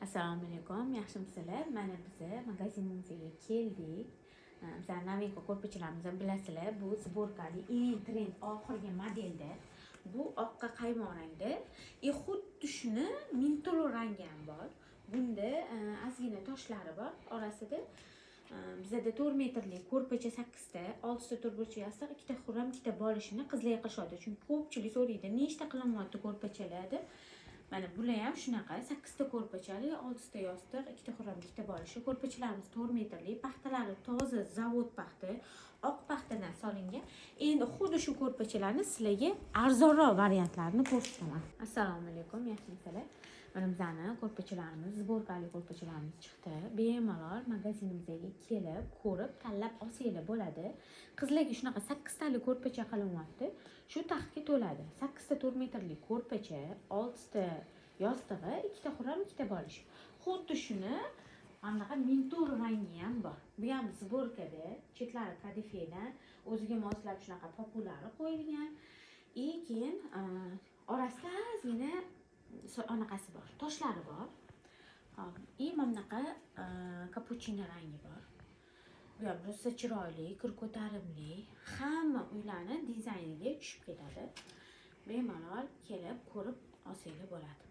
Assalomu alaykum, yaxshimisizlar? Mana biz magazinimizga keldik. Bizlar Novinka ko'rpachalarimizni bilasizlar. Bu sborkali eng trend oxirgi modelda. Bu oqqa qaymoq rangda. Xuddi shuni mintol rangi ham bor. Bunda ozgina toshlari bor orasida. Bizda 4 metrlik ko'rpacha 8 ta, 6 ta to'rtburchak yostiq, 2 ta xurram, 2 ta bolishini qizlar qilishadi. Chunki ko'pchilik so'raydi, nechta qilinyapti ko'rpachalarda? Mana bular ham shunaqa 8 ta ko'rpachali, 6 ta yostiq, 2 ta xurram, 2 ta bolishi. Ko'rpachalarimiz 4 metrli, paxtalari toza zavod paxta, oq paxtadan solingan. Endi xuddi shu ko'rpachalarni sizlarga arzonroq variantlarini ko'rsataman. Assalomu alaykum, yaxshimisizlar? Mana bizning ko'rpachalarimiz, sborkali ko'rpachalarimiz chiqdi. Bemalol magazinimizga kelib, ko'rib, tanlab olsanglar bo'ladi. Qizlarga shunaqa 8 tali ko'rpacha qilinyapti. Shu taxtga to'ladi. 8 ta 4 metrlik ko'rpacha, 6 ta yostig'i, 2 ta xurram, 2 ta bolish. Xuddi shuni anaqa mintol rangi ham bor. Bu ham sborkada, chetlari kadifedan, o'ziga moslab shunaqa populari qo'yilgan. Keyin orasida ozgina anaqasi bor, toshlari bor. Hop, mana bunaqa kapuchino rangi bor. Bu ham rosa chiroyli, kir ko'tarimli, hamma uylarni dizayniga tushib ketadi. Bemalol kelib ko'rib olsanglar bo'ladi.